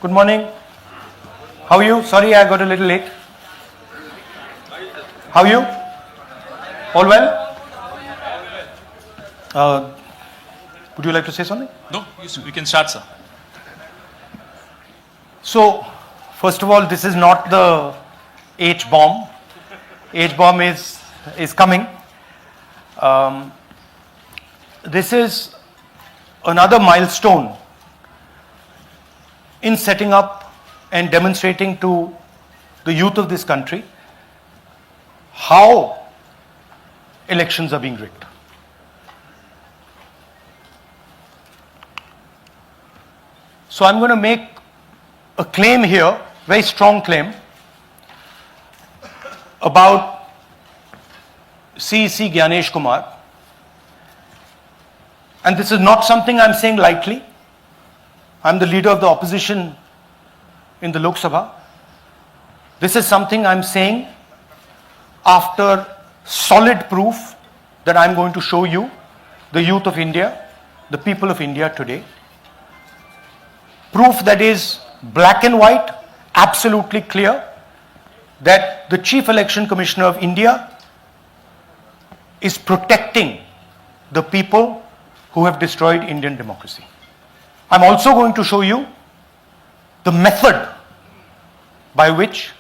Good morning. How are you? Sorry, I got a little late. How are you? All well? Would you like to say something? No, we can start, sir. So, first of all, this is not the H-bomb. H-bomb is coming. This is another milestone in setting up and demonstrating to the youth of this country how elections are being rigged. So I'm going to make a claim here, very strong claim, about CEC Gyanesh Kumar. And this is not something I'm saying lightly. I'm the leader of the opposition in the Lok Sabha. This is something I'm saying after solid proof that I'm going to show you, the youth of India, the people of India today. Proof that is black and white, absolutely clear, that the Chief Election Commissioner of India is protecting the people who have destroyed Indian democracy. I'm also going to show you the method by which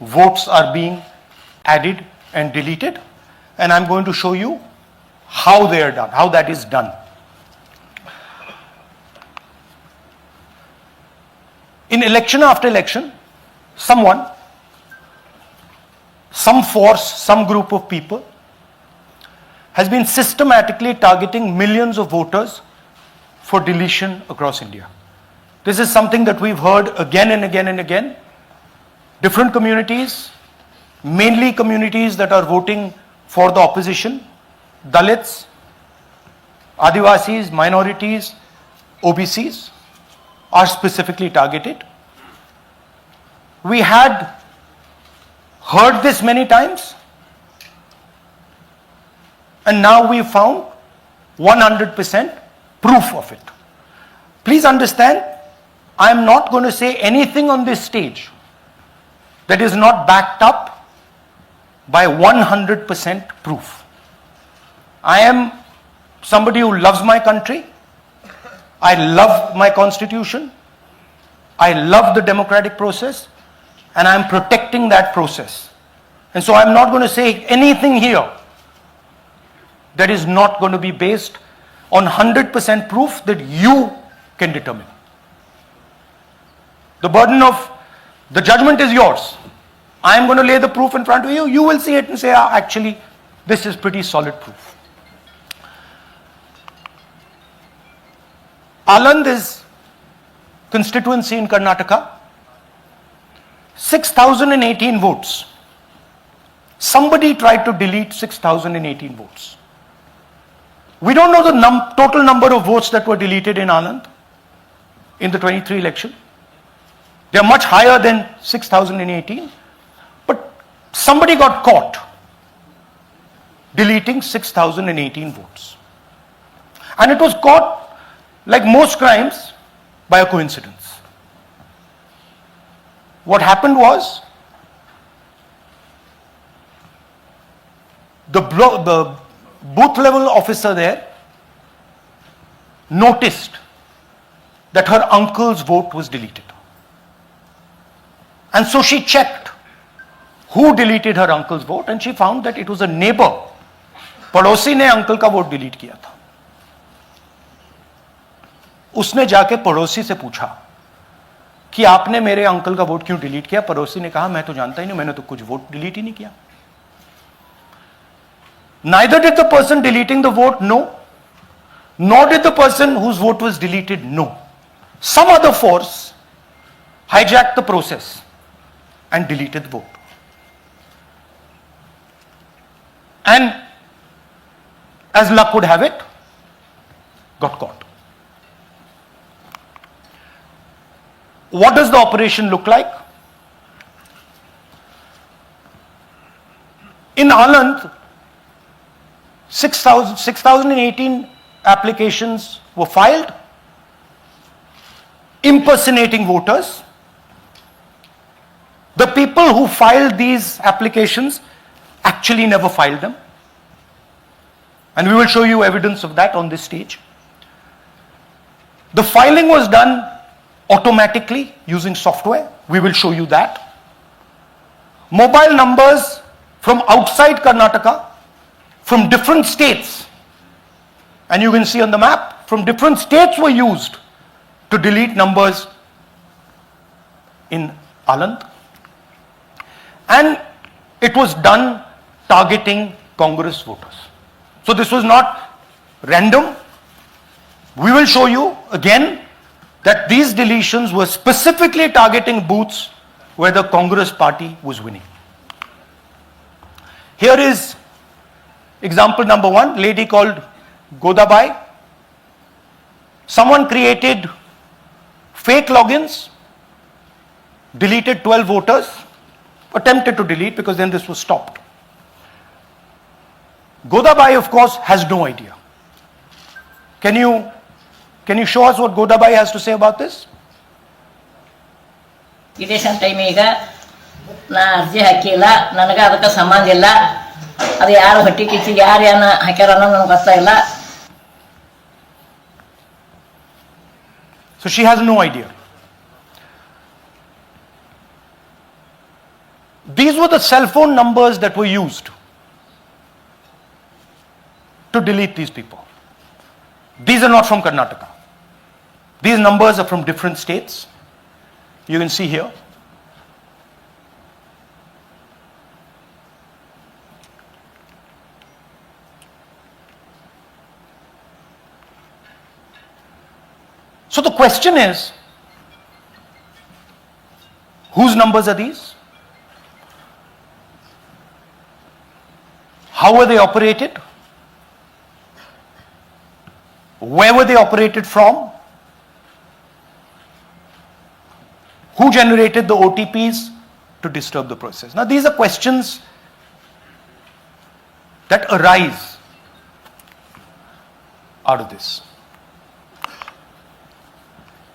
votes are being added and deleted, and I'm going to show you how they are done, how that is done. In election after election, someone, some force, some group of people has been systematically targeting millions of voters for deletion across India. This is something that we've heard again and again and again. Different communities, mainly communities that are voting for the opposition, Dalits, Adivasis, minorities, OBCs, are specifically targeted. We had heard this many times, and now we found 100% proof of it. Please understand, I am not going to say anything on this stage that is not backed up by 100% proof. I am somebody who loves my country. I love my constitution. I love the democratic process, and I am protecting that process. And so I'm not going to say anything here that is not going to be based on 100% proof that you can determine. The burden of the judgment is yours. I am going to lay the proof in front of you. You will see it and say, actually, this is pretty solid proof. Aland is constituency in Karnataka. 6,018 votes. Somebody tried to delete 6,018 votes. We don't know the total number of votes that were deleted in Aland in the 23 election. They are much higher than 6,018. But somebody got caught deleting 6,018 votes. And it was caught, like most crimes, by a coincidence. What happened was, the booth level officer there noticed that her uncle's vote was deleted. And so she checked who deleted her uncle's vote, and she found that it was a neighbor. पड़ोसी ने uncle का vote delete किया था. उसने जाके पड़ोसी से पूछा कि आपने मेरे अंकल का वोट क्यों डिलीट किया. पड़ोसी ने कहा, मैं तो जानता ही नहीं, मैंने तो कुछ वोट डिलीट ही नहीं किया. Neither did the person deleting the vote know, nor did the person whose vote was deleted know. Some other force hijacked the process and deleted the vote. And as luck would have it, got caught. What does the operation look like? In Aland, 6,018 applications were filed. impersonating voters. The people who filed these applications actually never filed them. And we will show you evidence of that on this stage. The filing was done automatically using software. We will show you that. Mobile numbers from outside Karnataka, from different states, and you can see on the map, from different states were used to delete numbers in Aland. And it was done targeting Congress voters. So this was not random. We will show you again that these deletions were specifically targeting booths where the Congress party was winning. Here is example number 1, lady called Godabai. Someone created fake logins, deleted 12 voters, attempted to delete because then this was stopped. Godabai, of course, has no idea. Can you show us what Godabai has to say about this? Election time ಈಗ ನಾ ಅರ್ಜಿ ಹಾಕಿಲ್ಲ, ನನಗೆ ಅದಕ್ಕೆ ಸಂಬಂಧ ಇಲ್ಲ, ಅದು ಯಾರು ಹೊಟ್ಟಿ ಕಿಚ್ಚಿ ಯಾರು ಏನ ಹಾಕ್ಯಾರ ಅನ್ನೋದು ನನಗೆ ಗೊತ್ತಾಗಿಲ್ಲ. So she has no idea. These were the cell phone numbers that were used to delete these people. These are not from Karnataka. These numbers are from different states. You can see here. So the question is, whose numbers are these? How were they operated? Where were they operated from? Who generated the OTPs to disturb the process? Now these are questions that arise out of this.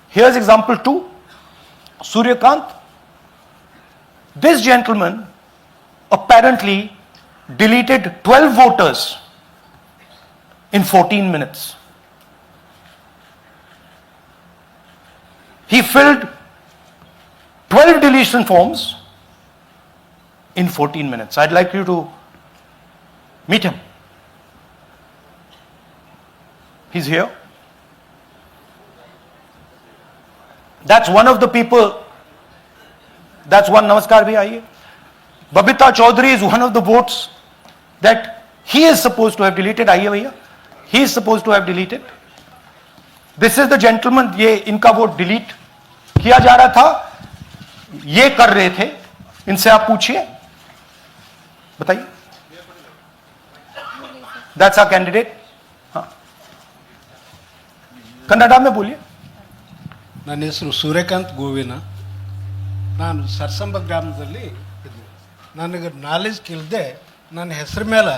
Here's example 2, Suryakant. This gentleman apparently deleted 12 voters in 14 minutes. He filled 12 deletion forms in 14 minutes. I'd like you to meet him. He's here. That's one of the people. That's one. Namaskar bhi aiye. Babita Chaudhary is one of the votes that he is supposed to have deleted. Aiye bhaiya. He is supposed to have deleted. This is the gentleman. ये इनका vote delete किया जा रहा था, ये कर रहे थे. इनसे आप पूछिए, बताइए. That's our candidate. हाँ, कन्नड़ा में बोलिए. ನನ್ನ ಹೆಸರು ಸೂರ್ಯಕಾಂತ್ ಗೋವಿನ. ನಾನು ಸರ್ಸಂಬ ಗ್ರಾಮದಲ್ಲಿ ಇದ್ದೆ. ನನಗೆ ನಾಲೆಜ್ ಕೇಳಿದೆ, ನನ್ನ ಹೆಸರು ಮೇಲೆ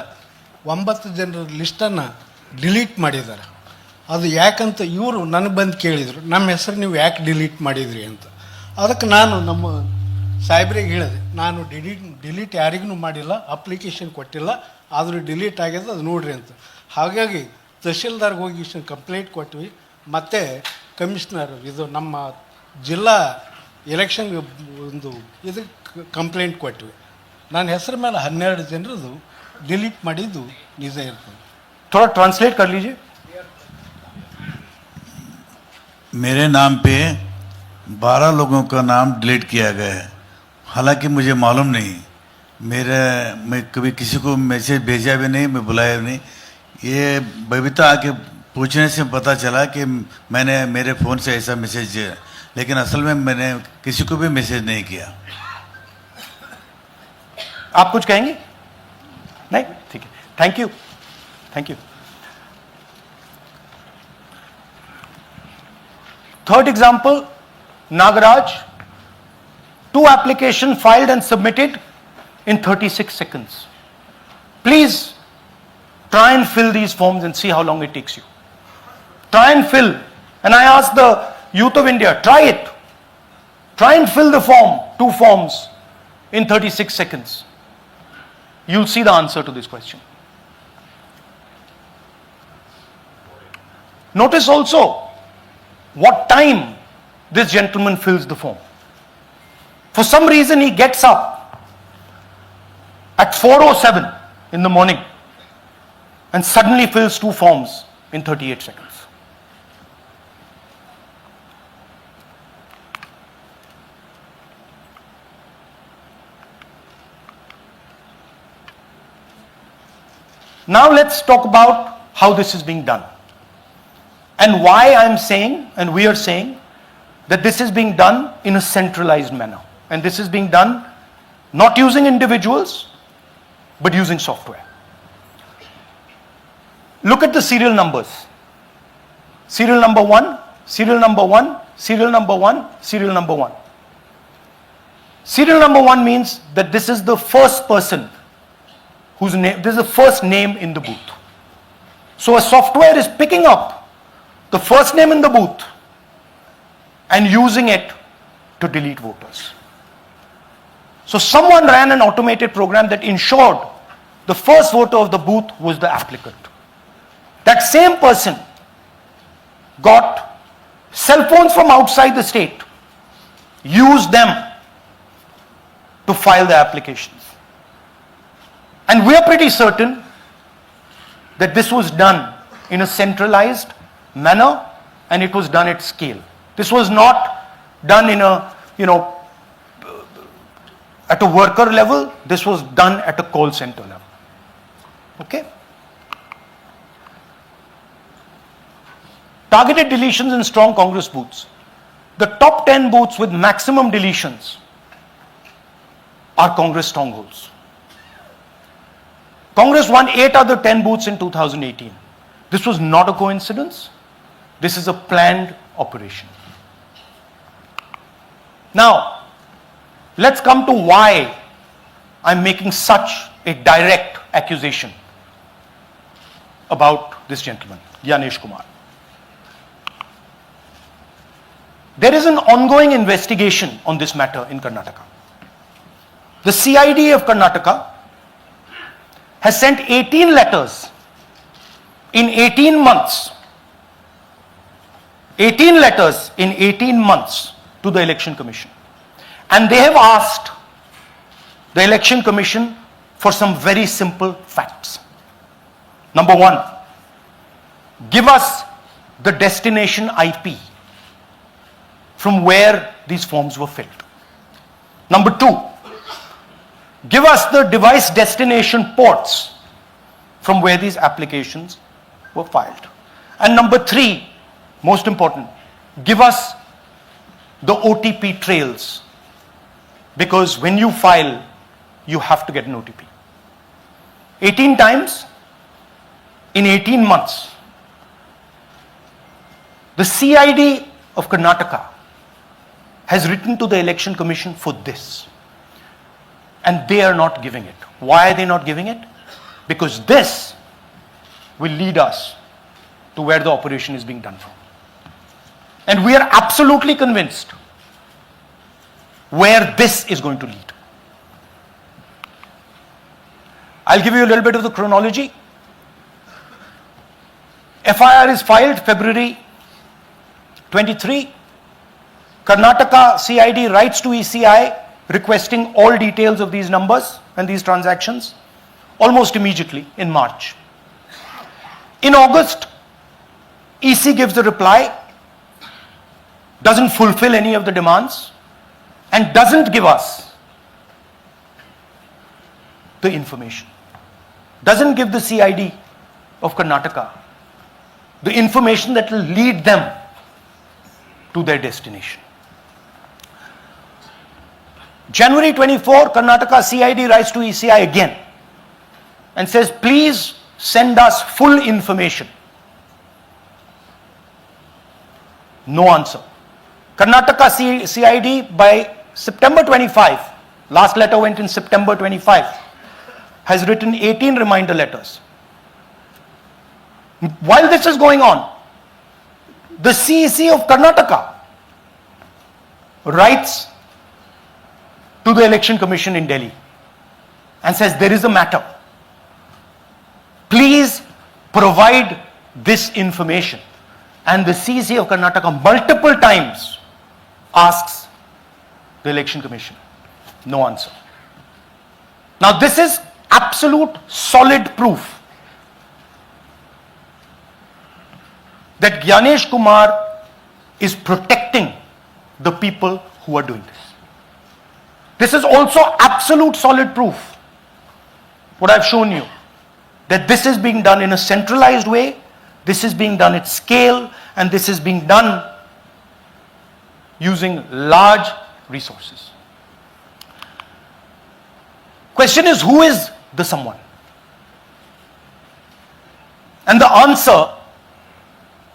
9 ಜನರ ಲಿಸ್ಟನ್ನು ಡಿಲೀಟ್ ಮಾಡಿದ್ದಾರೆ. ಅದು ಯಾಕಂತ ಇವರು ನನಗೆ ಬಂದು ಕೇಳಿದರು, ನಮ್ಮ ಹೆಸರು ನೀವು ಯಾಕೆ ಡಿಲೀಟ್ ಮಾಡಿದ್ರಿ ಅಂತ. ಅದಕ್ಕೆ ನಾನು ನಮ್ಮ ಸಾಹೇಬ್ರಿಗೆ ಹೇಳಿದೆ, ನಾನು ಡಿಲೀಟ್ ಯಾರಿಗೂ ಮಾಡಿಲ್ಲ, ಅಪ್ಲಿಕೇಶನ್ ಕೊಟ್ಟಿಲ್ಲ, ಆದರೂ ಡಿಲೀಟ್ ಆಗಿದೆ, ಅದು ನೋಡ್ರಿ ಅಂತ. ಹಾಗಾಗಿ ತಹಶೀಲ್ದಾರ್ಗೆ ಹೋಗಿ ಕಂಪ್ಲೇಂಟ್ ಕೊಟ್ವಿ. ಮತ್ತು ಕಮಿಷನರ್ ಇದು ನಮ್ಮ ಜಿಲ್ಲಾ ಎಲೆಕ್ಷನ್ ಒಂದು ಇದಕ್ಕೆ ಕಂಪ್ಲೇಂಟ್ ಕೊಟ್ವಿ. ನನ್ನ ಹೆಸರು ಮೇಲೆ 12 ಜನರದು ಡಿಲೀಟ್ ಮಾಡಿದ್ದು ನಿಜ ಇರ್ತದೆ. थोड़ा ट्रांसलेट कर लीजिए. मेरे नाम पे 12 लोगों का नाम डिलीट किया गया है. हालांकि मुझे मालूम नहीं, मैं कभी किसी को मैसेज भेजा भी नहीं, मैं बुलाया भी नहीं. ये बबीता आके पूछने से पता चला कि मैंने मेरे फ़ोन से ऐसा मैसेज दिया, लेकिन असल में मैंने किसी को भी मैसेज नहीं किया. आप कुछ कहेंगे? नहीं, ठीक है. Thank you. Thank you. Third example, Nagaraj. 2 applications filed and submitted in 36 seconds. Please try and fill these forms and see how long it takes you. Try and fill. And I ask the Youth of India, try it. Try and fill the form, 2 forms, in 36 seconds. You'll see the answer to this question. Notice also what time this gentleman fills the form. For some reason he gets up at 4:07 in the morning and suddenly fills 2 forms in 38 seconds. Now let's talk about how this is being done and why I'm saying and we are saying that this is being done in a centralized manner, and this is being done not using individuals but using software. Look at the serial numbers. Serial number 1, serial number 1, serial number 1, serial number 1. Serial number 1 means that this is the first person whose name, this is the first name in the booth. So a software is picking up the first name in the booth and using it to delete voters. So someone ran an automated program that ensured the first voter of the booth was the applicant. That same person got cell phones from outside the state, used them to file the applications. And we are pretty certain that this was done in a centralized manner and it was done at scale. This was not done in a, at a worker level. This was done at a call center level. Okay? Targeted deletions in strong Congress booths. The top 10 booths with maximum deletions are Congress strongholds. Congress won 8 other 10 booths in 2018. This was not a coincidence. This is a planned operation. Now, let's come to why I'm making such a direct accusation about this gentleman, Gyanesh Kumar. There is an ongoing investigation on this matter in Karnataka. The CID of Karnataka has sent 18 letters in 18 months. 18 letters in 18 months to the Election Commission. And they have asked the Election Commission for some very simple facts. Number 1, give us the destination IP from where these forms were filled. Number 2, give us the device destination ports from where these applications were filed. And number 3, most important, give us the OTP trails, because when you file, you have to get an OTP. 18 times in 18 months. The CID of Karnataka has written to the Election Commission for this. And they are not giving it. Why are they not giving it? Because this will lead us to where the operation is being done from. And we are absolutely convinced where this is going to lead. I'll give you a little bit of the chronology. FIR is filed February 23. Karnataka CID writes to ECI requesting all details of these numbers and these transactions almost immediately in March. In August, EC gives a reply, doesn't fulfill any of the demands, and doesn't give us the information. Doesn't give the CID of Karnataka the information that will lead them to their destination. January 24, Karnataka CID writes to ECI again and says, please send us full information. No answer. Karnataka CID by September 25, last letter went in September 25, has written 18 reminder letters. While this is going on, the CEC of Karnataka writes to the Election Commission in Delhi and says there is a matter. Please provide this information. And the CC of Karnataka multiple times asks the Election Commission. No answer. Now this is absolute solid proof that Gyanesh Kumar is protecting the people who are doing this. This is also absolute solid proof, what I've shown you, that this is being done in a centralized way, this is being done at scale, and this is being done using large resources. Question is, who is the someone? And the answer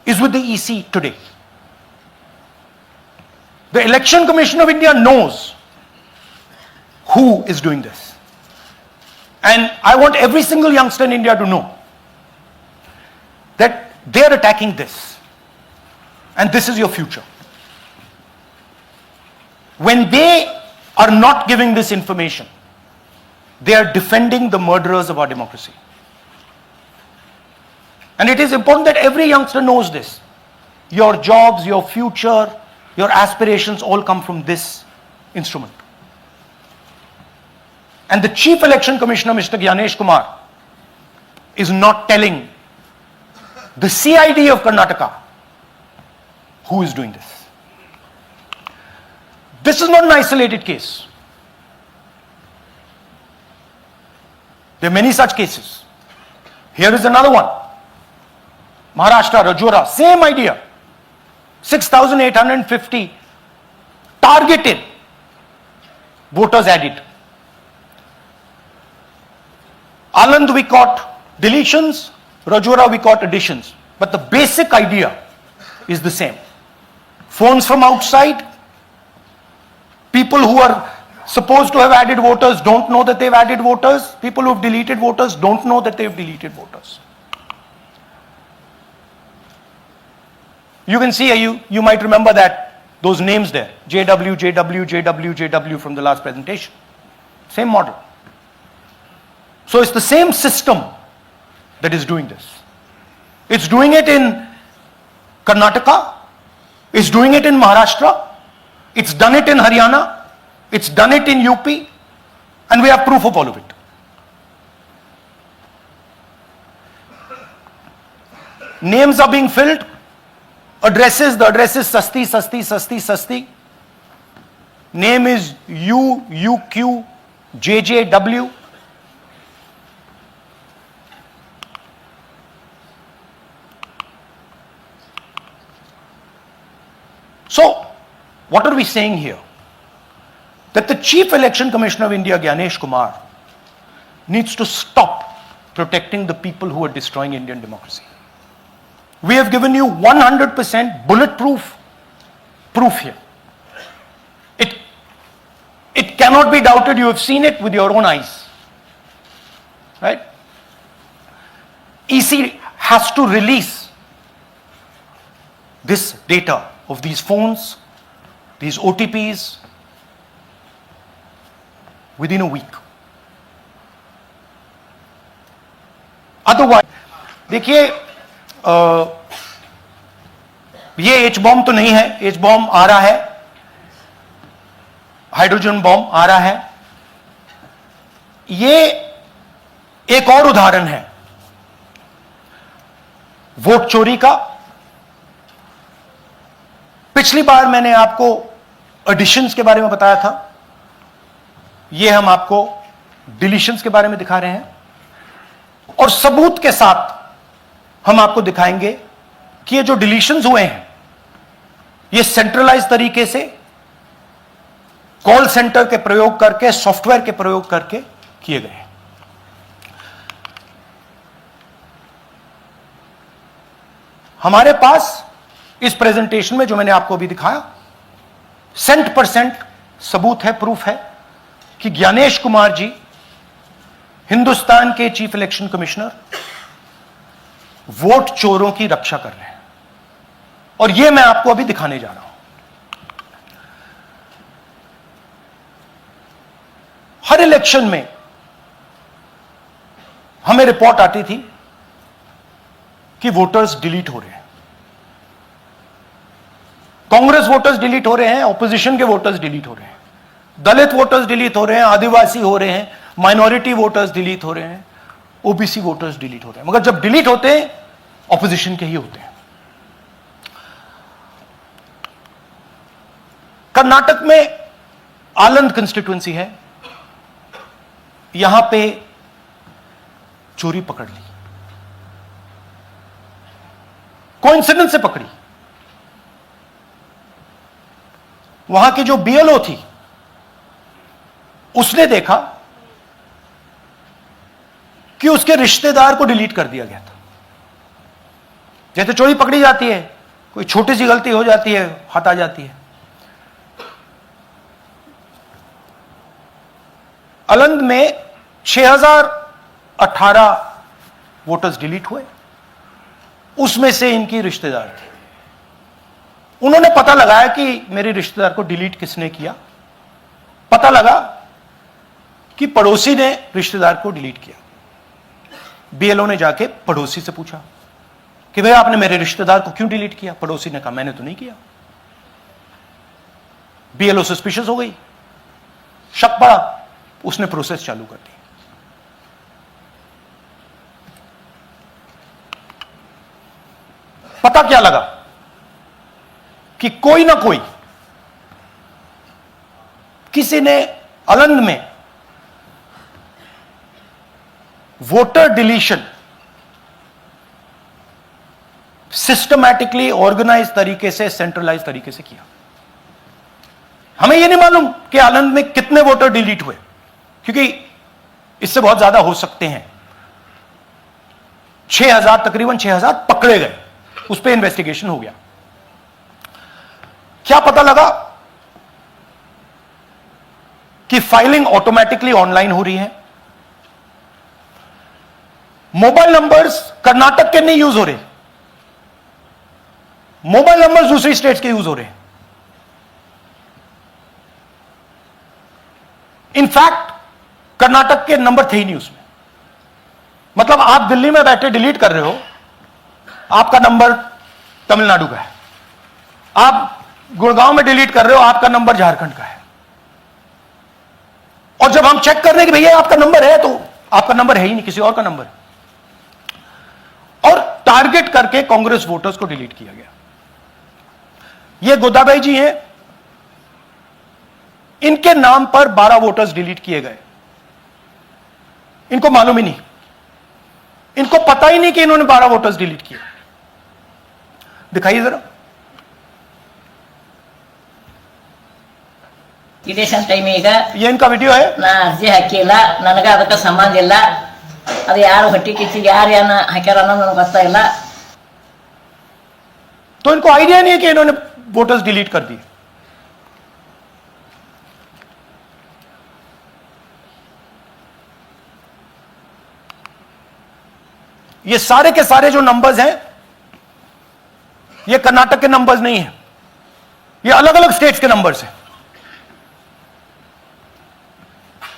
is with the EC today. The Election Commission of India knows who is doing this. And I want every single youngster in India to know that they are attacking this. And this is your future. When they are not giving this information, they are defending the murderers of our democracy. And it is important that every youngster knows this. Your jobs, your future, your aspirations all come from this instrument. And the Chief Election Commissioner, Mr. Gyanesh Kumar, is not telling the CID of Karnataka who is doing this. This is not an isolated case. There are many such cases. Here is another one. Maharashtra, Rajora, same idea. 6,850 targeted voters added. Anand we caught deletions, Rajora we caught additions. But the basic idea is the same. Phones from outside, people who are supposed to have added voters don't know that they've added voters, people who have deleted voters don't know that they've deleted voters. You can see, you might remember that, those names there, JW, JW, JW, JW from the last presentation. Same model. So it's the same system that is doing this. It's doing it in Karnataka, it's doing it in Maharashtra, it's done it in Haryana, it's done it in UP, and we have proof of all of it. Names are being filled. Addresses, the address is Sasti, Sasti, Sasti, Sasti. Name is UQ, JJW. So, what are we saying here? That the Chief Election Commissioner of India, Gyanesh Kumar, needs to stop protecting the people who are destroying Indian democracy. We have given you 100% bulletproof proof here. It cannot be doubted. You have seen it with your own eyes. Right? EC has to release this data of these phones, these OTPs, within a week. Otherwise, देखिए ये H bomb तो नहीं है, H bomb आ रहा है, hydrogen bomb आ रहा है. ये एक और उदाहरण है वोट चोरी का. पिछली बार मैंने आपको एडिशंस के बारे में बताया था, ये हम आपको डिलीशंस के बारे में दिखा रहे हैं, और सबूत के साथ हम आपको दिखाएंगे कि ये जो डिलीशंस हुए हैं ये सेंट्रलाइज तरीके से कॉल सेंटर के प्रयोग करके, सॉफ्टवेयर के प्रयोग करके किए गए हैं. हमारे पास इस प्रेजेंटेशन में जो मैंने आपको अभी दिखाया 100% सबूत है, प्रूफ है कि ज्ञानेश कुमार जी हिंदुस्तान के चीफ इलेक्शन कमिश्नर वोट चोरों की रक्षा कर रहे हैं. और यह मैं आपको अभी दिखाने जा रहा हूं. हर इलेक्शन में हमें रिपोर्ट आती थी कि वोटर्स डिलीट हो रहे हैं, कांग्रेस वोटर्स डिलीट हो रहे हैं, ऑपोजिशन के वोटर्स डिलीट हो रहे हैं, दलित वोटर्स डिलीट हो रहे हैं, आदिवासी हो रहे हैं, माइनॉरिटी वोटर्स डिलीट हो रहे हैं, ओबीसी वोटर्स डिलीट हो रहे हैं। मगर जब डिलीट होते हैं ऑपोजिशन के ही होते हैं। कर्नाटक में आलंद कंस्टिट्यूएंसी है, यहां पे चोरी पकड़ ली, कोइंसिडेंस से पकड़ी। वहां की जो बीएलओ थी उसने देखा कि उसके रिश्तेदार को डिलीट कर दिया गया था। जैसे चोरी पकड़ी जाती है, कोई छोटी सी गलती हो जाती है, हाथ आ जाती है। अलंद में 6018 वोटर्स डिलीट हुए, उसमें से इनकी रिश्तेदार थे। उन्होंने पता लगाया कि मेरे रिश्तेदार को डिलीट किसने किया। पता लगा कि पड़ोसी ने रिश्तेदार को डिलीट किया। बीएलओ ने जाके पड़ोसी से पूछा कि भैया आपने मेरे रिश्तेदार को क्यों डिलीट किया? पड़ोसी ने कहा मैंने तो नहीं किया। बीएलओ सस्पिशियस हो गई, शक पड़ा, उसने प्रोसेस चालू कर दी। पता क्या लगा कि कोई ना कोई, किसी ने अलंद में वोटर डिलीशन सिस्टमैटिकली ऑर्गेनाइज तरीके से, सेंट्रलाइज तरीके से किया। हमें यह नहीं मालूम कि आलंद में कितने वोटर डिलीट हुए, क्योंकि इससे बहुत ज्यादा हो सकते हैं। 6000, तकरीबन 6000 पकड़े गए, उस पर इन्वेस्टिगेशन हो गया। क्या पता लगा कि फाइलिंग ऑटोमेटिकली ऑनलाइन हो रही है। मोबाइल नंबर्स कर्नाटक के नहीं यूज हो रहे, मोबाइल नंबर्स दूसरी स्टेट्स के यूज हो रहे हैं। इनफैक्ट कर्नाटक के नंबर थे ही नहीं उसमें। मतलब आप दिल्ली में बैठे डिलीट कर रहे हो, आपका नंबर तमिलनाडु का है। आप गुड़गांव में डिलीट कर रहे हो, आपका नंबर झारखंड का है। और जब हम चेक कर रहे हैं कि भैया आपका नंबर है, तो आपका नंबर है ही नहीं, किसी और का नंबर है। और टारगेट करके कांग्रेस वोटर्स को डिलीट किया गया। ये गोदाबाई जी हैं, इनके नाम पर 12 वोटर्स डिलीट किए गए। इनको मालूम ही नहीं, इनको पता ही नहीं कि इन्होंने 12 वोटर्स डिलीट किए। दिखाइए जरा। ಇಲೆಕ್ಷನ್ ಟೈಮ್ ಈಗ ये इनका वीडियो है। ನಾ ಅರ್ಜಿ ಹಾಕಿಲ್ಲ, ನನಗೆ ಅದಕ್ಕೆ ಸಂಬಂಧ ಇಲ್ಲ। ಅದು ಯಾರು ಹೊಟ್ಟಿ ಕಿಚ್ಚಿಗೆ ಯಾರು ಏನ ಹಾಕ್ಯಾರ ಅನ್ನೋದು ನನಗೆ ಗೊತ್ತಾಗಿಲ್ಲ। तो इनको आइडिया नहीं है कि इन्होंने वोटर्स डिलीट कर दिए। ये सारे के सारे जो नंबर्स हैं, ये कर्नाटक के नंबर्स नहीं हैं, ये अलग अलग स्टेट्स के नंबर्स हैं।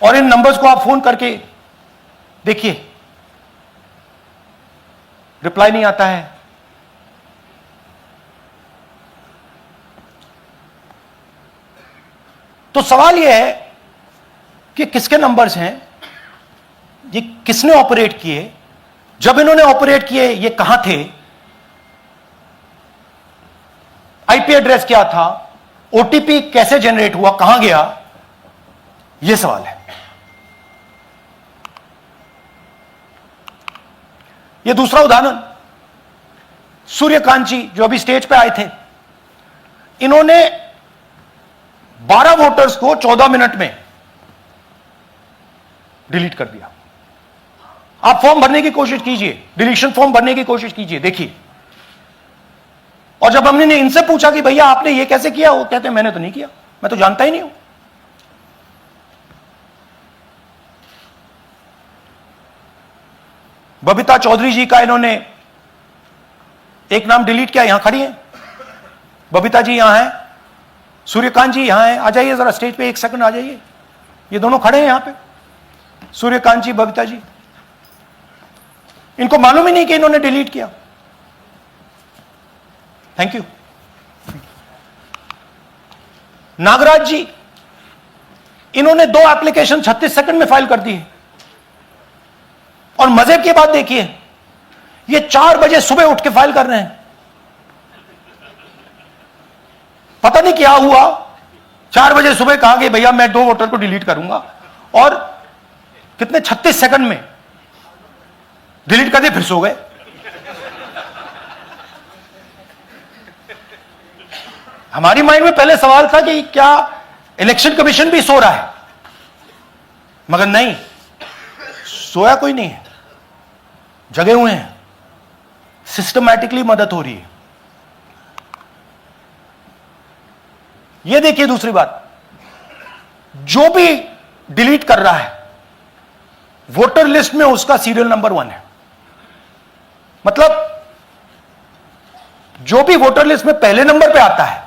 और इन नंबर्स को आप फोन करके देखिए, रिप्लाई नहीं आता है। तो सवाल यह है कि किसके नंबर्स हैं, ये किसने ऑपरेट किए, जब इन्होंने ऑपरेट किए ये कहां थे, आईपी एड्रेस क्या था, ओटीपी कैसे जनरेट हुआ, कहां गया, यह सवाल है। यह दूसरा उदाहरण, सूर्यकांत जी जो अभी स्टेज पे आए थे, इन्होंने 12 वोटर्स को 14 मिनट में डिलीट कर दिया। आप फॉर्म भरने की कोशिश कीजिए, डिलीशन फॉर्म भरने की कोशिश कीजिए, देखिए। और जब हमने इनसे पूछा कि भैया आपने ये कैसे किया, वो कहते हैं मैंने तो नहीं किया, मैं तो जानता ही नहीं हूं। बबीता चौधरी जी का इन्होंने एक नाम डिलीट किया, यहां खड़ी हैं बबीता जी, यहां हैं सूर्यकांत जी, यहां हैं। आ जाइए जरा स्टेज पे, एक सेकंड आ जाइए। ये दोनों खड़े हैं यहां पे, सूर्यकांत जी, बबीता जी। इनको मालूम ही नहीं कि इन्होंने डिलीट किया। Thank you. नागराज जी, इन्होंने 2 एप्लीकेशन 36 सेकंड में फाइल कर दी है। और मजे की बात देखिए, ये 4 बजे सुबह उठ के फाइल कर रहे हैं। पता नहीं क्या हुआ, 4 बजे सुबह कहा कि भैया मैं 2 वोटर को डिलीट करूंगा, और कितने 36 सेकंड में डिलीट कर दिए, फिर सो गए। हमारी माइंड में पहले सवाल था कि क्या इलेक्शन कमीशन भी सो रहा है, मगर नहीं, सोया कोई नहीं है, जगे हुए हैं, सिस्टमैटिकली मदद हो रही है। यह देखिए दूसरी बात, जो भी डिलीट कर रहा है वोटर लिस्ट में उसका सीरियल नंबर 1 है। मतलब जो भी वोटर लिस्ट में पहले नंबर पे आता है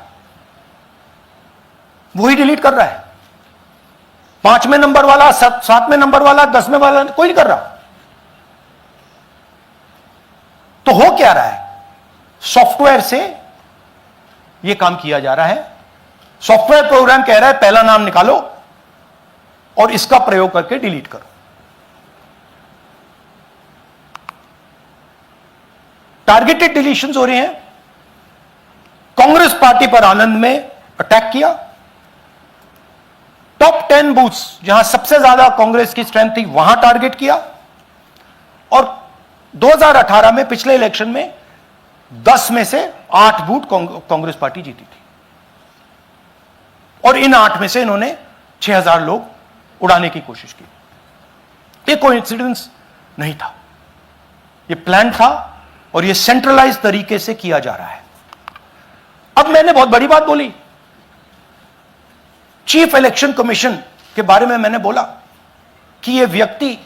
वही डिलीट कर रहा है। 5वें नंबर वाला, 7वें नंबर वाला, 10वें वाला कोई नहीं कर रहा। तो हो क्या रहा है, सॉफ्टवेयर से यह काम किया जा रहा है। सॉफ्टवेयर प्रोग्राम कह रहा है पहला नाम निकालो और इसका प्रयोग करके डिलीट करो। टारगेटेड डिलीशंस हो रहे हैं। कांग्रेस पार्टी पर आनंद में अटैक किया। टॉप 10 बूथ्स जहां सबसे ज्यादा कांग्रेस की स्ट्रेंथ थी वहां टारगेट किया। और 2018 में पिछले इलेक्शन में 10 में से 8 बूथ कांग्रेस पार्टी जीती थी, और इन 8 में से इन्होंने 6000 लोग उड़ाने की कोशिश की। ये कोइंसिडेंस नहीं था, ये प्लान था, और ये सेंट्रलाइज तरीके से किया जा रहा है। अब मैंने बहुत बड़ी बात बोली, चीफ इलेक्शन कमीशन के बारे में मैंने बोला कि यह व्यक्ति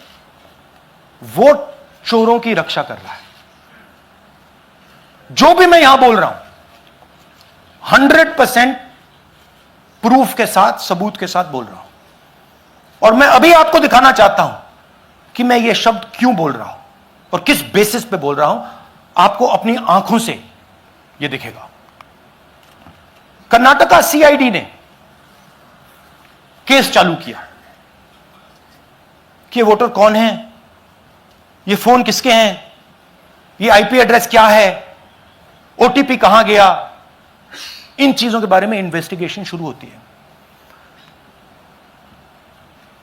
वोट चोरों की रक्षा कर रहा है। जो भी मैं यहां बोल रहा हूं 100% प्रूफ के साथ, सबूत के साथ बोल रहा हूं। और मैं अभी आपको दिखाना चाहता हूं कि मैं ये शब्द क्यों बोल रहा हूं और किस बेसिस पे बोल रहा हूं। आपको अपनी आंखों से ये दिखेगा। कर्नाटका सीआईडी ने केस चालू किया कि ये वोटर कौन है, ये फोन किसके हैं, ये आईपी एड्रेस क्या है, ओटीपी कहां गया, इन चीजों के बारे में इन्वेस्टिगेशन शुरू होती है।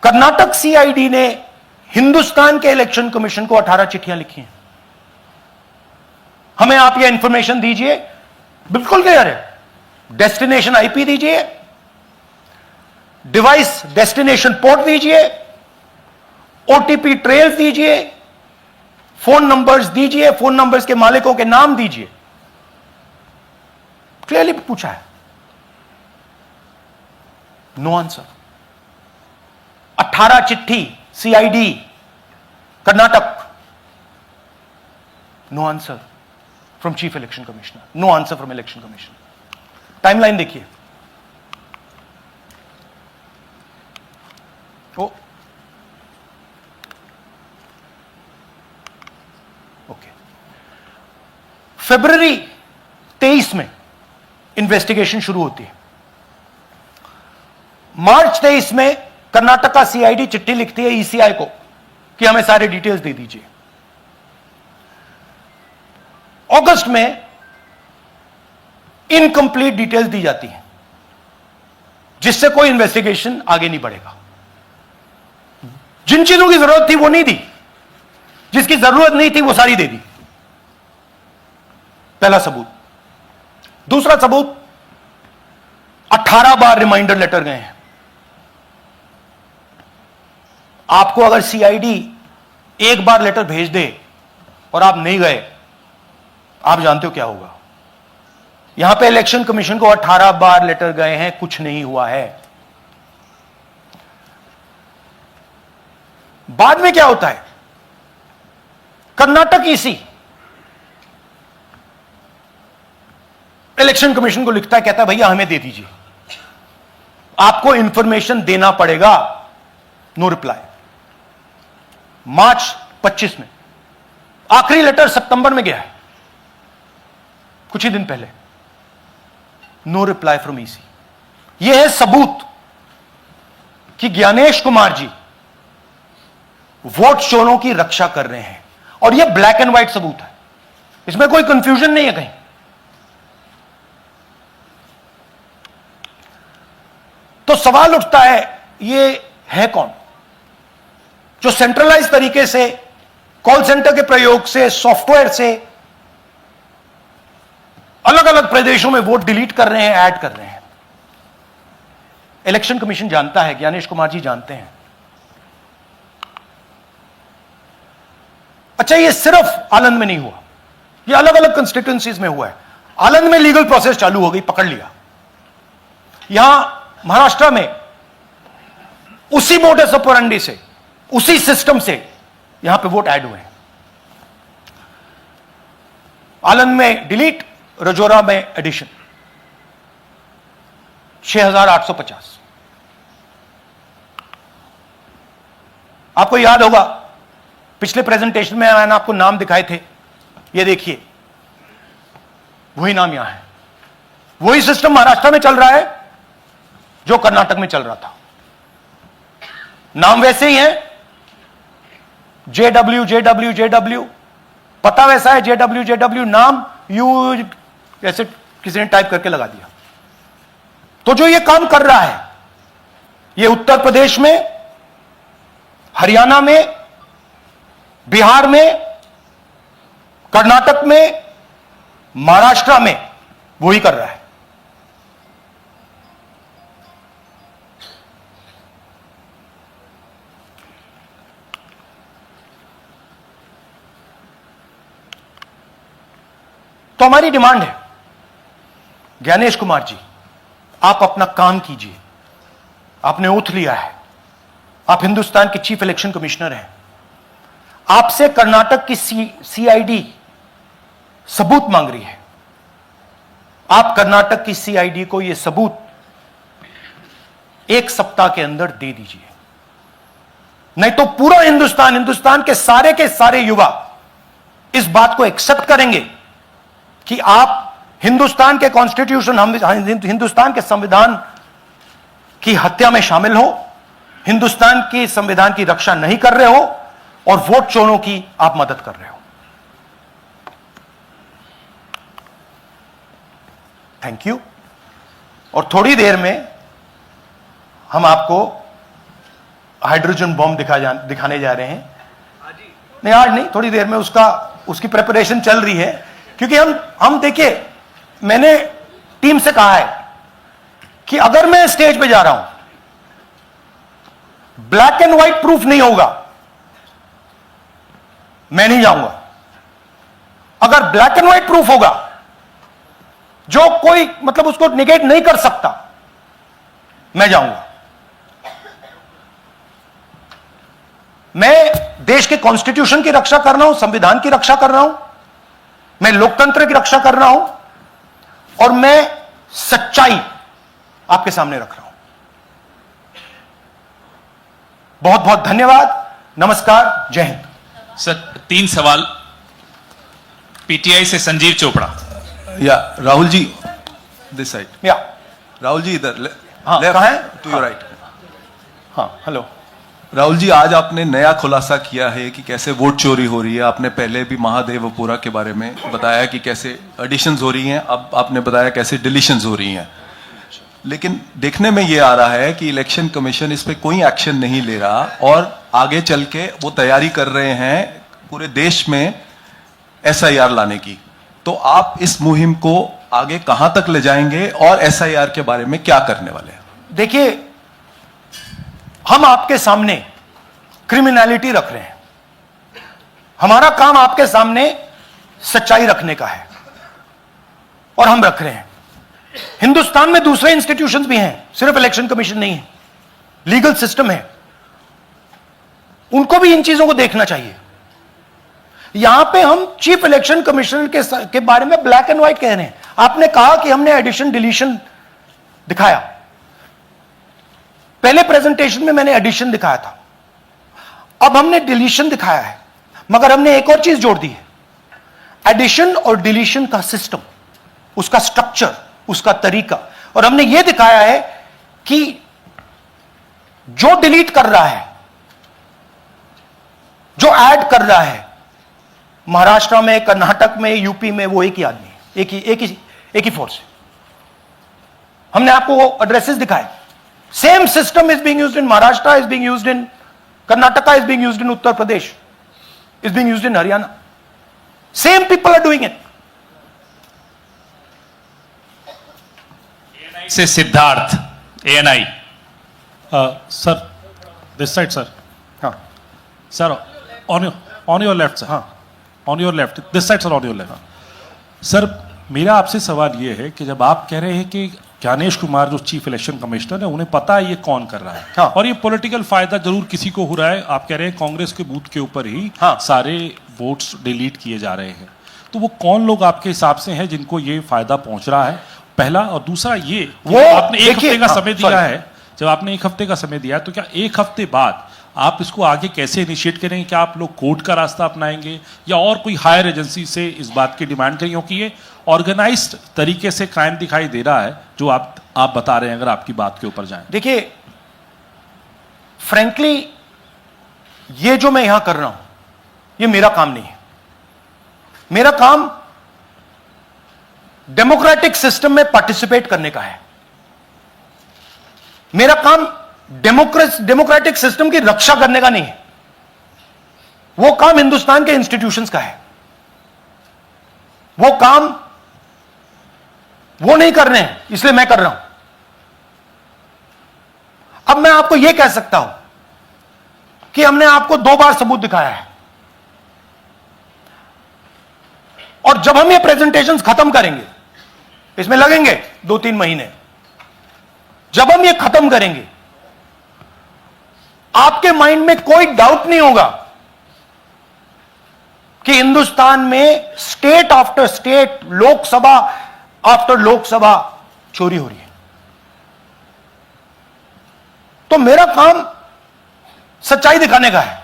कर्नाटक सीआईडी ने हिंदुस्तान के इलेक्शन कमीशन को 18 चिट्ठियां लिखी हैं। हमें आप ये इंफॉर्मेशन दीजिए, बिल्कुल क्लियर है, डेस्टिनेशन आईपी दीजिए, डिवाइस डेस्टिनेशन पोर्ट दीजिए, ओटीपी ट्रेल्स दीजिए, फोन नंबर्स दीजिए, फोन नंबर्स के मालिकों के नाम दीजिए। क्लियरली पूछा है, नो आंसर। 18 चिट्ठी CID Karnataka, no answer from chief election commissioner, no answer from election commission. Timeline देखिए, ओके, फरवरी 23 में इन्वेस्टिगेशन शुरू होती है। मार्च 23 में कर्नाटका सीआईडी चिट्ठी लिखती है ईसीआई को कि हमें सारे डिटेल्स दे दीजिए। अगस्त में इनकंप्लीट डिटेल्स दी जाती हैं, जिससे कोई इन्वेस्टिगेशन आगे नहीं बढ़ेगा। जिन चीजों की जरूरत थी वो नहीं दी, जिसकी जरूरत नहीं थी वो सारी दे दी। पहला सबूत। दूसरा सबूत, 18 बार रिमाइंडर लेटर गए हैं। आपको अगर सीआईडी एक बार लेटर भेज दे और आप नहीं गए, आप जानते हो क्या होगा। यहां पे इलेक्शन कमीशन को 18 बार लेटर गए हैं, कुछ नहीं हुआ है। बाद में क्या होता है, कर्नाटक ईसी इलेक्शन कमीशन को लिखता है, कहता है भैया हमें दे दीजिए, आपको इंफॉर्मेशन देना पड़ेगा नो रिप्लाई। मार्च 25 में, आखिरी लेटर सितंबर में गया है, कुछ ही दिन पहले, नो रिप्लाई फ्रॉम ईसी। यह है सबूत कि ज्ञानेश कुमार जी वोट चोरों की रक्षा कर रहे हैं, और यह ब्लैक एंड व्हाइट सबूत है, इसमें कोई कंफ्यूजन नहीं है कहीं। तो सवाल उठता है, ये है कौन जो सेंट्रलाइज तरीके से कॉल सेंटर के प्रयोग से, सॉफ्टवेयर से अलग अलग प्रदेशों में वोट डिलीट कर रहे हैं, ऐड कर रहे हैं? इलेक्शन कमीशन जानता है, ज्ञानेश कुमार जी जानते हैं। अच्छा, ये सिर्फ आनंद में नहीं हुआ, ये अलग अलग कंस्टिट्यूएंसीज में हुआ है। आनंद में लीगल प्रोसेस चालू हो गई, पकड़ लिया। यहां महाराष्ट्र में उसी मोडस ऑपरेंडी से, उसी सिस्टम से यहां पे वोट ऐड हुए हैं। आनंद में डिलीट, रजौरा में एडिशन, 6850। आपको याद होगा पिछले प्रेजेंटेशन में मैंने आपको नाम दिखाए थे, ये देखिए वही नाम यहां है। वही सिस्टम महाराष्ट्र में चल रहा है जो कर्नाटक में चल रहा था। नाम वैसे ही है, JW JW JW, पता वैसा है, JW JW, नाम यू ऐसे किसी ने टाइप करके लगा दिया। तो जो ये काम कर रहा है, ये उत्तर प्रदेश में, हरियाणा में, बिहार में, कर्नाटक में, महाराष्ट्र में वही कर रहा है। तो हमारी डिमांड है, ज्ञानेश कुमार जी, आप अपना काम कीजिए। आपने ओथ लिया है, आप हिंदुस्तान के चीफ इलेक्शन कमिश्नर हैं। आपसे कर्नाटक की सीआईडी सबूत मांग रही है। आप कर्नाटक की सीआईडी को यह सबूत 1 सप्ताह के अंदर दे दीजिए, नहीं तो पूरा हिंदुस्तान के सारे युवा इस बात को एक्सेप्ट करेंगे कि आप हिंदुस्तान के कॉन्स्टिट्यूशन, हिंदुस्तान के संविधान की हत्या में शामिल हो, हिंदुस्तान के संविधान की रक्षा नहीं कर रहे हो, और वोट चोरों की आप मदद कर रहे हो। Thank you. और थोड़ी देर में हम आपको हाइड्रोजन बॉम्ब दिखाने जा रहे हैं। नहीं, आज नहीं, थोड़ी देर में उसकी प्रिपरेशन चल रही है, क्योंकि हम देखिए, मैंने टीम से कहा है कि अगर मैं स्टेज पे जा रहा हूं, ब्लैक एंड व्हाइट प्रूफ नहीं होगा, मैं नहीं जाऊंगा। अगर ब्लैक एंड व्हाइट प्रूफ होगा, जो कोई मतलब उसको निगेट नहीं कर सकता, मैं जाऊंगा। मैं देश के कॉन्स्टिट्यूशन की रक्षा कर रहा हूं, संविधान की रक्षा कर रहा हूं, मैं लोकतंत्र की रक्षा कर रहा हूं, और मैं सच्चाई आपके सामने रख रहा हूं। बहुत बहुत धन्यवाद, नमस्कार, जय हिंद। सर 3 सवाल। पीटीआई से संजीव चोपड़ा। या राहुल जी, दिस साइड। या राहुल जी इधर, हाँ, लेफ्ट कहाँ है? To your right. हाँ, हेलो। राहुल जी, आज आपने नया खुलासा किया है कि कैसे वोट चोरी हो रही है। आपने पहले भी महादेवपुरा के बारे में बताया कि कैसे एडिशंस हो रही हैं, अब आपने बताया कैसे डिलीशंस हो रही हैं। लेकिन देखने में ये आ रहा है कि इलेक्शन कमीशन इस पे कोई एक्शन नहीं ले रहा, और आगे चल के वो तैयारी कर रहे हैं पूरे देश में एसआईआर लाने की। तो आप इस मुहिम को आगे कहां तक ले जाएंगे, और एसआईआर के बारे में क्या करने वाले हैं? देखिए, हम आपके सामने क्रिमिनलिटी रख रहे हैं। हमारा काम आपके सामने सच्चाई रखने का है, और हम रख रहे हैं। हिंदुस्तान में दूसरे इंस्टीट्यूशंस भी हैं, सिर्फ इलेक्शन कमीशन नहीं है, लीगल सिस्टम है, उनको भी इन चीजों को देखना चाहिए। यहां पे हम चीफ इलेक्शन कमिश्नर के बारे में ब्लैक एंड व्हाइट कह रहे हैं। आपने कहा कि हमने एडिशन डिलीशन दिखाया, पहले प्रेजेंटेशन में मैंने एडिशन दिखाया था, अब हमने डिलीशन दिखाया है, मगर हमने एक और चीज जोड़ दी है, एडिशन और डिलीशन का सिस्टम, उसका स्ट्रक्चर, उसका तरीका। और हमने यह दिखाया है कि जो डिलीट कर रहा है, जो ऐड कर रहा है, महाराष्ट्र में, कर्नाटक में, यूपी में, वो एक ही आदमी है, एक ही फोर्स है। हमने आपको वो एड्रेसेस दिखाए। Same system is being used in Maharashtra, is being used in Karnataka, is being used in Uttar Pradesh, is being used in Haryana. Same people are doing it. से Siddharth, ANI। Sir, this side, sir. हाँ Sir, on your left, sir. हाँ On your left. This side, sir, on your left. Sir, मेरा आपसे सवाल ये है कि जब आप कह रहे हैं कि ज्ञानेश कुमार जो चीफ इलेक्शन कमिश्नर है, उन्हें पता है ये कौन कर रहा है, हाँ। और ये पॉलिटिकल फायदा जरूर किसी को हो रहा है, आप कह रहे हैं कांग्रेस के बूथ के ऊपर ही हाँ। सारे वोट्स डिलीट किए जा रहे हैं, तो वो कौन लोग आपके हिसाब से हैं जिनको ये फायदा पहुंच रहा है, पहला। और दूसरा ये कि वो आपने एक देखिए, हफ्ते का हाँ, समय दिया sorry। है, जब आपने एक हफ्ते का समय दिया है, तो क्या एक हफ्ते बाद आप इसको आगे कैसे इनिशिएट करेंगे? क्या आप लोग कोर्ट का रास्ता अपनाएंगे या और कोई हायर एजेंसी से इस बात की डिमांड करेंगे? क्योंकि ये ऑर्गेनाइज्ड तरीके से क्राइम दिखाई दे रहा है जो आप बता रहे हैं, अगर आपकी बात के ऊपर जाएं। देखिए, फ्रैंकली ये जो मैं यहां कर रहा हूं, ये मेरा काम नहीं है। मेरा काम डेमोक्रेटिक सिस्टम में पार्टिसिपेट करने का है। मेरा काम डेमोक्रेटिक सिस्टम की रक्षा करने का नहीं है। वो काम हिंदुस्तान के इंस्टीट्यूशंस का है। वो काम वो नहीं कर रहे हैं, इसलिए मैं कर रहा हूं। अब मैं आपको यह कह सकता हूं कि हमने आपको 2 बार सबूत दिखाया है, और जब हम ये प्रेजेंटेशंस खत्म करेंगे, इसमें लगेंगे 2-3 महीने, जब हम ये खत्म करेंगे, आपके माइंड में कोई डाउट नहीं होगा कि हिंदुस्तान में state after state, Lok Sabha after Lok Sabha चोरी हो रही है। तो मेरा काम सच्चाई दिखाने का है।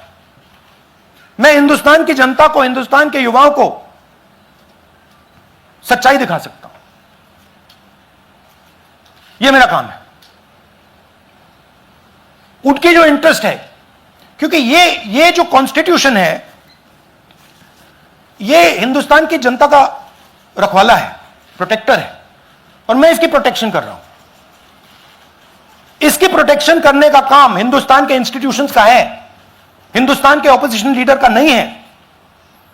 मैं हिंदुस्तान की जनता को, हिंदुस्तान के युवाओं को सच्चाई दिखा सकता हूं। यह मेरा काम है। उनकी जो इंटरेस्ट है, क्योंकि ये जो कॉन्स्टिट्यूशन है, ये हिंदुस्तान की जनता का रखवाला है, प्रोटेक्टर है, और मैं इसकी प्रोटेक्शन कर रहा हूं। इसकी प्रोटेक्शन करने का काम हिंदुस्तान के इंस्टीट्यूशंस का है, हिंदुस्तान के ऑपोजिशन लीडर का नहीं है,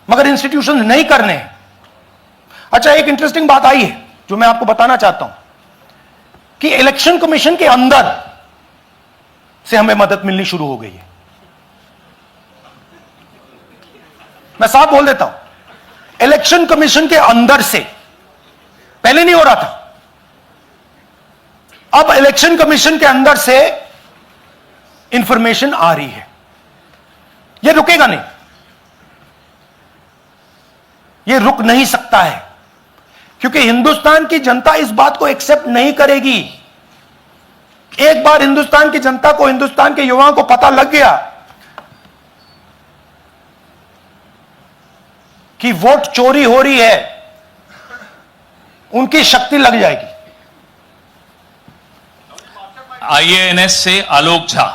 मगर इंस्टीट्यूशंस नहीं करने हैं। अच्छा, एक इंटरेस्टिंग बात आई है जो मैं आपको बताना चाहता हूं कि इलेक्शन कमीशन के अंदर से हमें मदद मिलनी शुरू हो गई है। मैं साफ बोल देता हूं, इलेक्शन कमीशन के अंदर से, पहले नहीं हो रहा था, अब इलेक्शन कमीशन के अंदर से इंफॉर्मेशन आ रही है। यह रुकेगा नहीं, यह रुक नहीं सकता है, क्योंकि हिंदुस्तान की जनता इस बात को एक्सेप्ट नहीं करेगी। एक बार हिंदुस्तान की जनता को, हिंदुस्तान के युवाओं को पता लग गया कि वोट चोरी हो रही है, उनकी शक्ति लग जाएगी। IANS से आलोक झा।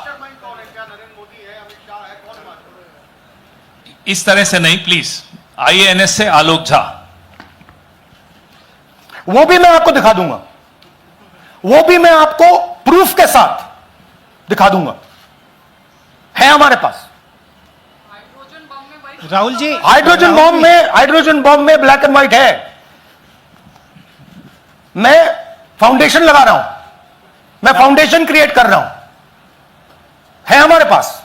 इस तरह से नहीं प्लीज। IANS से आलोक झा। वो भी मैं आपको दिखा दूंगा, वो भी मैं आपको प्रूफ के साथ दिखा दूंगा, है हमारे पास। राहुल जी, हाइड्रोजन बॉम्ब में ब्लैक एंड व्हाइट है। मैं फाउंडेशन लगा रहा हूं, मैं फाउंडेशन क्रिएट कर रहा हूं, है हमारे पास।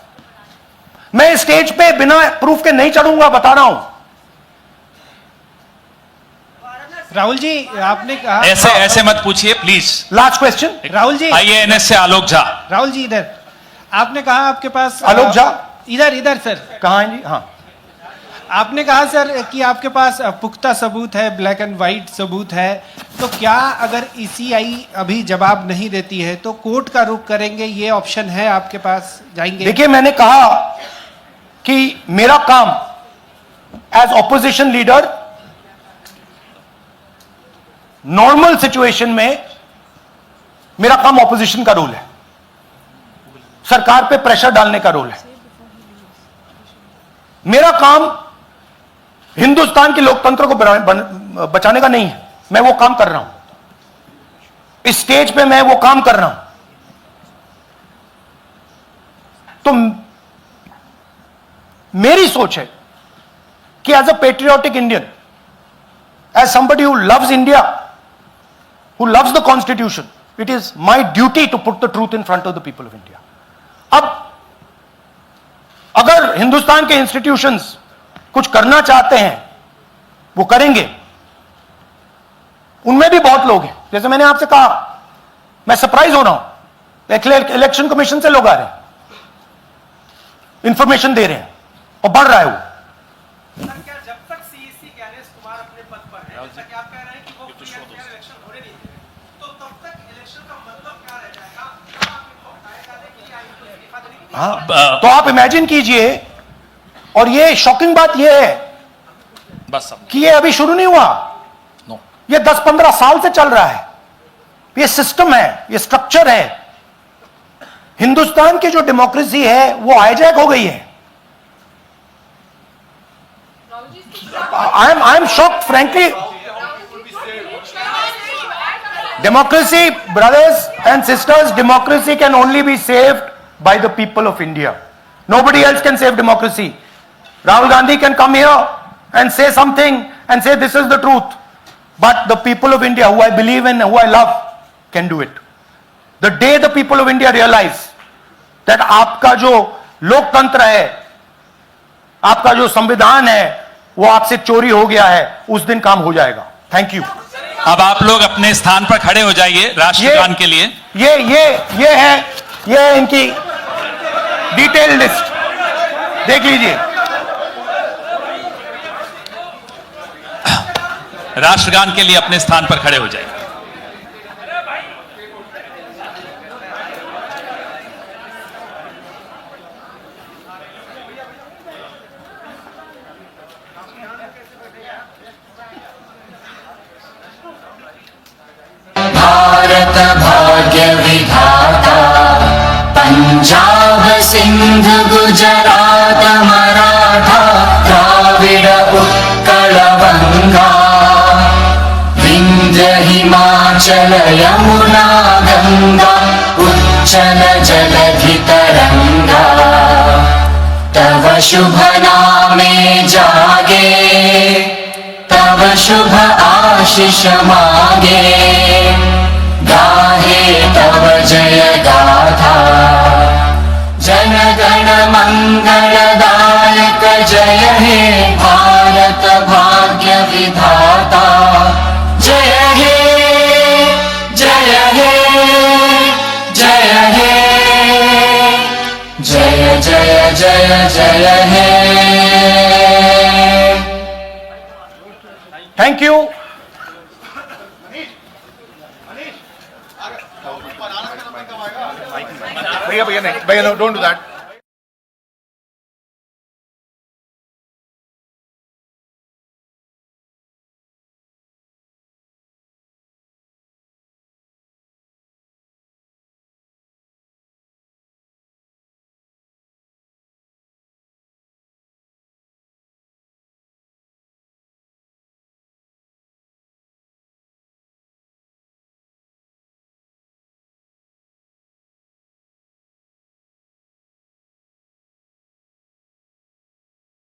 मैं स्टेज पे बिना प्रूफ के नहीं चढ़ूंगा, बता रहा हूं। राहुल जी, आपने कहा, ऐसे मत पूछिए please. Last question, Rahul ji, IANS से आलोक झा। राहुल जी इधर, आपने कहा आपके पास आलोक झा, इधर सर, कहां हैं जी? हाँ, आपने कहा सर कि आपके पास पुख्ता सबूत है, ब्लैक एंड व्हाइट सबूत है, तो क्या अगर ECI अभी जवाब नहीं देती है तो कोर्ट का रुख करेंगे, ये ऑप्शन है आपके पास, जाएंगे? देखिए, मैंने कहा कि मेरा काम as opposition leader normal situation में मेरा काम ऑपोजिशन का रोल है, सरकार पे प्रेशर डालने का रोल है। मेरा काम हिंदुस्तान के लोकतंत्र को बचाने का नहीं है। मैं वो काम कर रहा हूं, इस स्टेज पे मैं वो काम कर रहा हूं। तो मेरी सोच है कि as a patriotic Indian, as somebody who loves India, who loves the constitution, it is my duty to put the truth in front of the people of India. अब अगर हिंदुस्तान के इंस्टीट्यूशंस कुछ करना चाहते हैं वो करेंगे। उनमें भी बहुत लोग हैं, जैसे मैंने आपसे कहा, मैं सरप्राइज हो रहा हूं, इलेक्शन कमीशन से लोग आ रहे हैं, इंफॉर्मेशन दे रहे हैं और बढ़ रहा है वो। सर, क्या जब तक सीईसी ज्ञानेश कुमार अपने पद पर है, जैसा कि आप कह रहे हैं कि वो फ्री एंड फेयर इलेक्शन होने नहीं दे रहे, तो तब तक इलेक्शन का मतलब क्या रह जाएगा? क्या आप इनको हटाए जाने के लिए आयोग को इस्तीफा देने की हाँ, तो आप इमेजिन कीजिए, और ये शॉकिंग बात ये है बस कि ये अभी शुरू नहीं हुआ, ये 10-15 साल से चल रहा है। ये सिस्टम है, ये स्ट्रक्चर है। हिंदुस्तान की जो डेमोक्रेसी है वो हाईजैक हो गई है। I am shocked frankly. Democracy, brothers and sisters, democracy can only be saved by the people of India. Nobody else can save democracy. Rahul Gandhi can come here and say something and say this is the truth. But the people of India, who I believe in, who I love, can do it. The day the people of India realize that आपका जो लोकतंत्र है, आपका जो संविधान है, वो आपसे चोरी हो गया है, उस दिन काम हो जाएगा। Thank you. अब आप लोग अपने स्थान पर खड़े हो जाइए राष्ट्रगान के लिए। ये है इनकी डिटेल लिस्ट, देख लीजिए। राष्ट्रगान के लिए अपने स्थान पर खड़े हो जाइए। भारत भाग्य विधाता, पंजाब सिंध गुजरात मराठा, द्राविड उत्कल बंगा, विंध्य हिमाचल यमुना गंगा, उच्चल जलधि तरंगा, तव शुभ नामे जागे, तव शुभ आशीष मांगे, गाहे तव जय गाथा, जन गण मंगलदायक जय हे भारत भाग्य विधाता, जय हे जय हे जय हे जय जय जय जय हे। Thank you. भैया नहीं, भैया डोंट डू दैट।